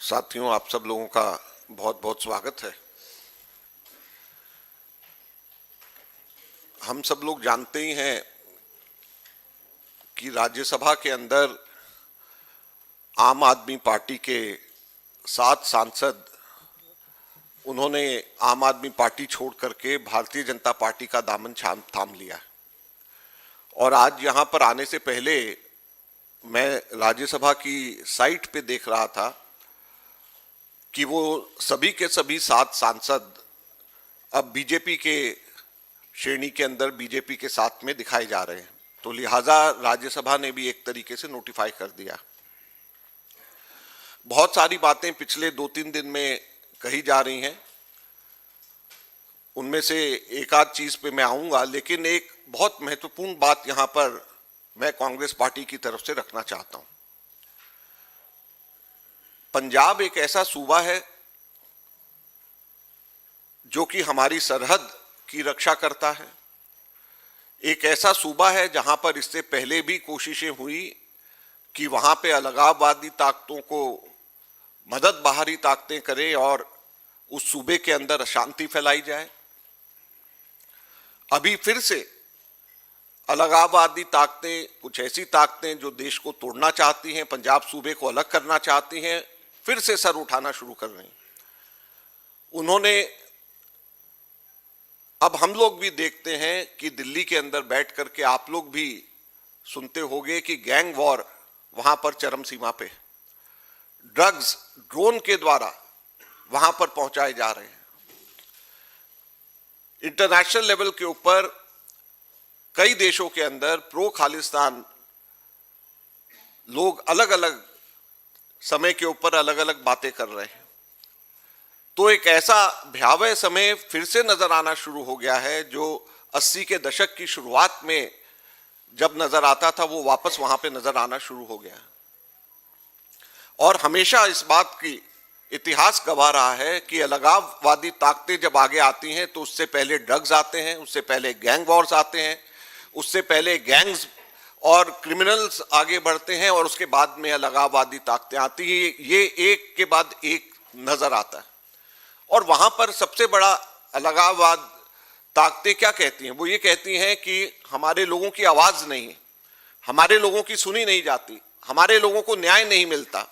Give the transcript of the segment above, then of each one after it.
साथियों, आप सब लोगों का बहुत बहुत स्वागत है। हम सब लोग जानते ही हैं कि राज्यसभा के अंदर आम आदमी पार्टी के 7 सांसद उन्होंने आम आदमी पार्टी छोड़ करके भारतीय जनता पार्टी का दामन थाम लिया। और आज यहां पर आने से पहले मैं राज्यसभा की साइट पे देख रहा था कि वो सभी के सभी 7 सांसद अब बीजेपी के श्रेणी के अंदर बीजेपी के साथ में दिखाए जा रहे हैं। तो लिहाजा राज्यसभा ने भी एक तरीके से नोटिफाई कर दिया। बहुत सारी बातें पिछले 2-3 दिन में कही जा रही हैं, उनमें से एक आध चीज पे मैं आऊंगा, लेकिन एक बहुत महत्वपूर्ण बात यहां पर मैं कांग्रेस पार्टी की तरफ से रखना चाहता हूं। पंजाब एक ऐसा सूबा है जो कि हमारी सरहद की रक्षा करता है। एक ऐसा सूबा है जहां पर इससे पहले भी कोशिशें हुई कि वहां पे अलगाववादी ताकतों को मदद बाहरी ताकतें करें और उस सूबे के अंदर अशांति फैलाई जाए। अभी फिर से अलगाववादी ताकतें, कुछ ऐसी ताकतें जो देश को तोड़ना चाहती हैं, पंजाब सूबे को अलग करना चाहती हैं, फिर से सर उठाना शुरू कर रही हैं। उन्होंने, अब हम लोग भी देखते हैं कि दिल्ली के अंदर बैठ करके आप लोग भी सुनते होंगे कि गैंग वॉर वहां पर चरम सीमा पे, ड्रग्स ड्रोन के द्वारा वहां पर पहुंचाए जा रहे हैं। इंटरनेशनल लेवल के ऊपर कई देशों के अंदर प्रो खालिस्तान लोग अलग अलग समय के ऊपर अलग अलग बातें कर रहे हैं। तो एक ऐसा भयावह समय फिर से नजर आना शुरू हो गया है जो 80 के दशक की शुरुआत में जब नजर आता था वो वापस वहां पे नजर आना शुरू हो गया। और हमेशा इस बात की इतिहास गवाह रहा है कि अलगाववादी ताकतें जब आगे आती हैं तो उससे पहले ड्रग्स आते हैं, उससे पहले गैंग वॉर्स आते हैं, उससे पहले गैंग्स और क्रिमिनल्स आगे बढ़ते हैं और उसके बाद में अलगाववादी ताकतें आती हैं। ये एक के बाद एक नजर आता है। और वहां पर सबसे बड़ा अलगाववाद ताकतें क्या कहती हैं? वो ये कहती हैं कि हमारे लोगों की आवाज नहीं है, हमारे लोगों की सुनी नहीं जाती, हमारे लोगों को न्याय नहीं मिलता।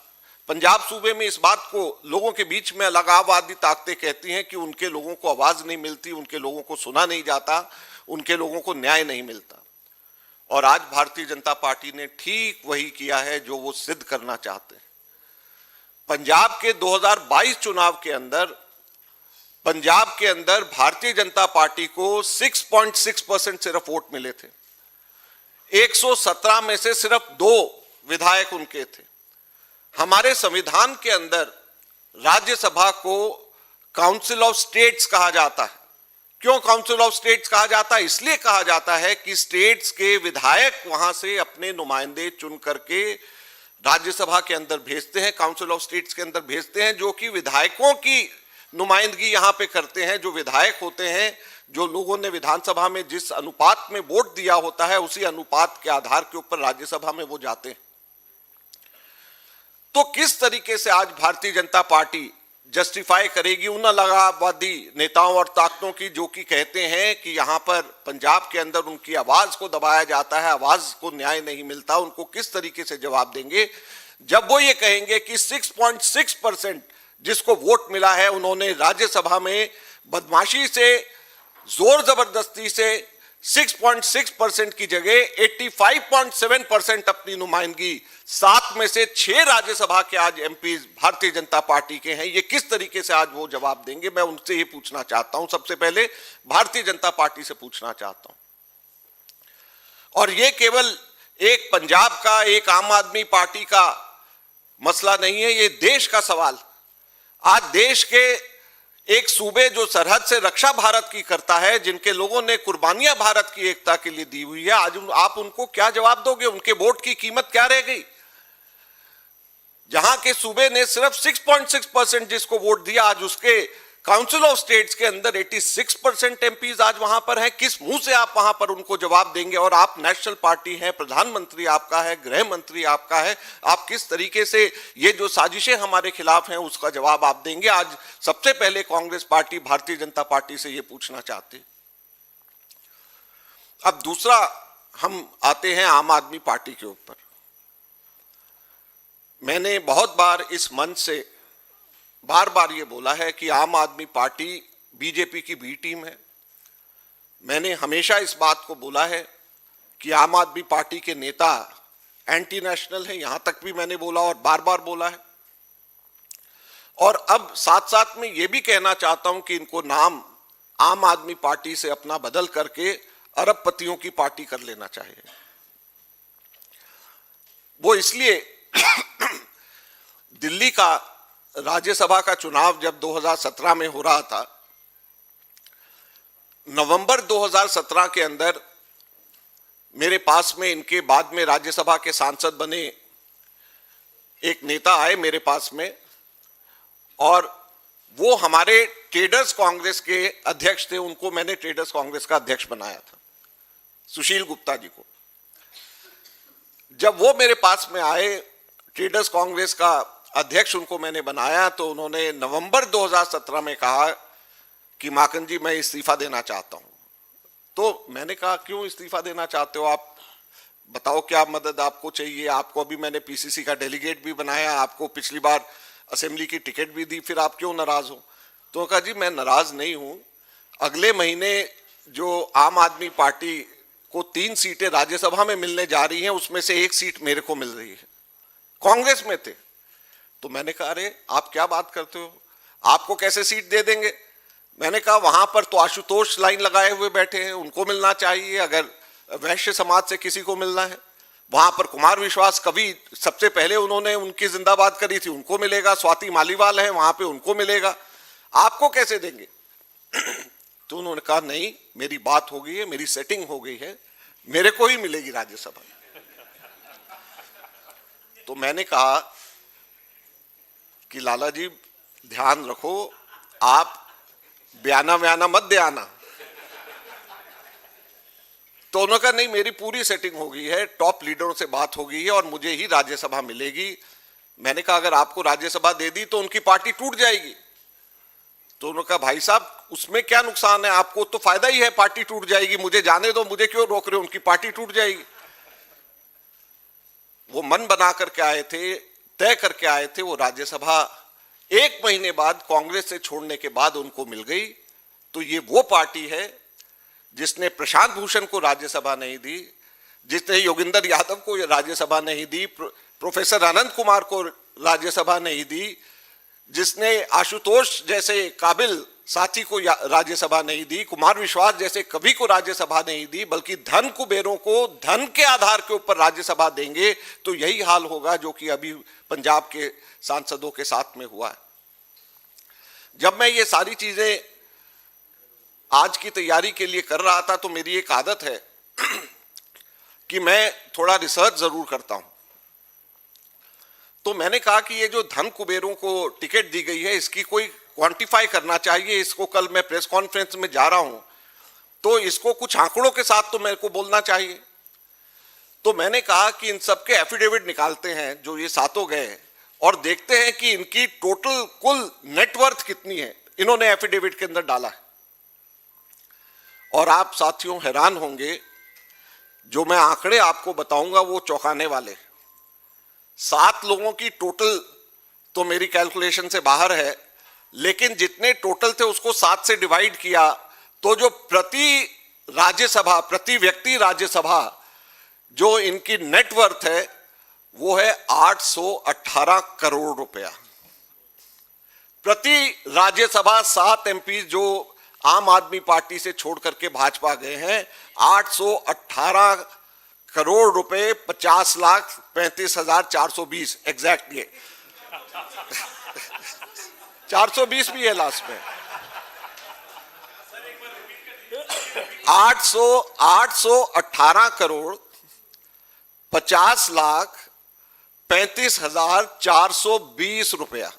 पंजाब सूबे में इस बात को लोगों के बीच में अलगाववादी ताकतें कहती हैं कि उनके लोगों को आवाज नहीं मिलती, उनके लोगों को सुना नहीं जाता, उनके लोगों को न्याय नहीं मिलता। और आज भारतीय जनता पार्टी ने ठीक वही किया है जो वो सिद्ध करना चाहते हैं। पंजाब के 2022 चुनाव के अंदर पंजाब के अंदर भारतीय जनता पार्टी को 6.6% सिर्फ वोट मिले थे। 117 में से सिर्फ 2 विधायक उनके थे। हमारे संविधान के अंदर राज्यसभा को काउंसिल ऑफ स्टेट्स कहा जाता है। क्यों काउंसिल ऑफ स्टेट्स कहा जाता है? इसलिए कहा जाता है कि स्टेट्स के विधायक वहां से अपने नुमाइंदे चुन करके राज्यसभा के अंदर भेजते हैं, काउंसिल ऑफ स्टेट्स के अंदर भेजते हैं, जो कि विधायकों की नुमाइंदगी यहां पे करते हैं। जो विधायक होते हैं, जो लोगों ने विधानसभा में जिस अनुपात में वोट दिया होता है, उसी अनुपात के आधार के ऊपर राज्यसभा में वो जाते हैं। तो किस तरीके से आज भारतीय जनता पार्टी जस्टिफाई करेगी उन अलगाववादी नेताओं और ताकतों की जो कि कहते हैं कि यहां पर पंजाब के अंदर उनकी आवाज को दबाया जाता है, आवाज को न्याय नहीं मिलता? उनको किस तरीके से जवाब देंगे जब वो ये कहेंगे कि 6.6% जिसको वोट मिला है, उन्होंने राज्यसभा में बदमाशी से, जोर जबरदस्ती से 6.6% की जगह 85.7% अपनी नुमाइंदगी 7 में से 6 राज्यसभा के आज एमपी भारतीय जनता पार्टी के हैं। ये किस तरीके से आज वो जवाब देंगे? मैं उनसे ये पूछना चाहता हूं, सबसे पहले भारतीय जनता पार्टी से पूछना चाहता हूं। और ये केवल एक पंजाब का, एक आम आदमी पार्टी का मसला नहीं है, ये देश का सवाल। आज देश के एक सूबे जो सरहद से रक्षा भारत की करता है, जिनके लोगों ने कुर्बानियां भारत की एकता के लिए दी हुई है, आज आप उनको क्या जवाब दोगे? उनके वोट की कीमत क्या रह गई? जहां के सूबे ने सिर्फ 6.6% जिसको वोट दिया, आज उसके काउंसिल ऑफ स्टेट्स के अंदर 86% एमपीज आज वहां पर हैं। किस मुंह से आप वहां पर उनको जवाब देंगे? और आप नेशनल पार्टी हैं, प्रधानमंत्री आपका है, गृह मंत्री आपका है, आप किस तरीके से ये जो साजिशें हमारे खिलाफ हैं उसका जवाब आप देंगे? आज सबसे पहले कांग्रेस पार्टी, भारतीय जनता पार्टी से ये पूछना चाहते हैं। अब दूसरा हम आते हैं आम आदमी पार्टी के ऊपर। मैंने बहुत बार इस मंच से बार बार ये बोला है कि आम आदमी पार्टी बीजेपी की बी टीम है। मैंने हमेशा इस बात को बोला है कि आम आदमी पार्टी के नेता एंटी नेशनल है, यहां तक भी मैंने बोला और बार बार बोला है। और अब साथ साथ में ये भी कहना चाहता हूं कि इनको नाम आम आदमी पार्टी से अपना बदल करके अरबपतियों की पार्टी कर लेना चाहिए। वो इसलिए दिल्ली का राज्यसभा का चुनाव जब 2017 में हो रहा था, नवंबर 2017 के अंदर मेरे पास में, इनके बाद में राज्यसभा के सांसद बने एक नेता आए मेरे पास में, और वो हमारे ट्रेडर्स कांग्रेस के अध्यक्ष थे। उनको मैंने ट्रेडर्स कांग्रेस का अध्यक्ष बनाया था, सुशील गुप्ता जी को। जब वो मेरे पास में आए, ट्रेडर्स कांग्रेस का अध्यक्ष उनको मैंने बनाया, तो उन्होंने नवंबर 2017 में कहा कि माकन जी मैं इस्तीफा देना चाहता हूं। तो मैंने कहा क्यों इस्तीफा देना चाहते हो आप? बताओ क्या मदद आपको चाहिए? आपको अभी मैंने पीसीसी का डेलीगेट भी बनाया, आपको पिछली बार असेंबली की टिकट भी दी, फिर आप क्यों नाराज हो? तो कहा जी मैं नाराज नहीं हूं। अगले महीने जो आम आदमी पार्टी को 3 सीटें राज्यसभा में मिलने जा रही हैं, उसमें से 1 सीट मेरे को मिल रही है। कांग्रेस में थे। तो मैंने कहा अरे आप क्या बात करते हो, आपको कैसे सीट दे देंगे? मैंने कहा वहां पर तो आशुतोष लाइन लगाए हुए बैठे हैं, उनको मिलना चाहिए। अगर वैश्य समाज से किसी को मिलना है, वहां पर कुमार विश्वास कवि सबसे पहले उन्होंने उनकी जिंदाबाद करी थी, उनको मिलेगा। स्वाति मालीवाल है वहां पे, उनको मिलेगा। आपको कैसे देंगे? तो उन्होंने कहा नहीं, मेरी बात हो गई है, मेरी सेटिंग हो गई है, मेरे को ही मिलेगी राज्यसभा। तो मैंने कहा कि लाला जी ध्यान रखो, आप बयाना व्याना मत दे आना। तो उन्होंने कहा नहीं मेरी पूरी सेटिंग हो गई है, टॉप लीडरों से बात हो गई है और मुझे ही राज्यसभा मिलेगी। मैंने कहा अगर आपको राज्यसभा दे दी तो उनकी पार्टी टूट जाएगी। तो उन्होंने कहा भाई साहब उसमें क्या नुकसान है, आपको तो फायदा ही है, पार्टी टूट जाएगी, मुझे जाने दो, मुझे क्यों रोक रहे हो, उनकी पार्टी टूट जाएगी। वो मन बना करके आए थे, तय करके आए थे। वो राज्यसभा 1 महीने बाद कांग्रेस से छोड़ने के बाद उनको मिल गई। तो ये वो पार्टी है जिसने प्रशांत भूषण को राज्यसभा नहीं दी, जिसने योगेंद्र यादव को राज्यसभा नहीं दी, प्रोफेसर अनंत कुमार को राज्यसभा नहीं दी, जिसने आशुतोष जैसे काबिल साथी को राज्यसभा नहीं दी, कुमार विश्वास जैसे कवि को राज्यसभा नहीं दी, बल्कि धन कुबेरों को धन के आधार के ऊपर राज्यसभा देंगे। तो यही हाल होगा जो कि अभी पंजाब के सांसदों के साथ में हुआ है। जब मैं ये सारी चीजें आज की तैयारी के लिए कर रहा था, तो मेरी एक आदत है कि मैं थोड़ा रिसर्च जरूर करता हूं। तो मैंने कहा कि ये जो धन कुबेरों को टिकट दी गई है, इसकी कोई क्वांटिफाई करना चाहिए। इसको कल मैं प्रेस कॉन्फ्रेंस में जा रहा हूं, तो इसको कुछ आंकड़ों के साथ तो मेरे को बोलना चाहिए। तो मैंने कहा कि इन सब के एफिडेविट निकालते हैं जो ये सातों गए, और देखते हैं कि इनकी टोटल कुल नेटवर्थ कितनी है। इन्होंने एफिडेविट के अंदर डाला है। और आप साथियों हैरान होंगे, जो मैं आंकड़े आपको बताऊंगा वो चौंकाने वाले। 7 लोगों की टोटल तो मेरी कैलकुलेशन से बाहर है, लेकिन जितने टोटल थे उसको 7 से डिवाइड किया, तो जो प्रति राज्यसभा, प्रति व्यक्ति राज्यसभा जो इनकी नेटवर्थ है वो है 818 करोड़ रुपया प्रति राज्यसभा। 7 एमपी जो आम आदमी पार्टी से छोड़ करके भाजपा गए हैं, 818 करोड़ रुपए, 50,35,420 एग्जैक्ट। ये 420 भी है लास्ट में। 818 करोड़ 50,35,420 रुपया।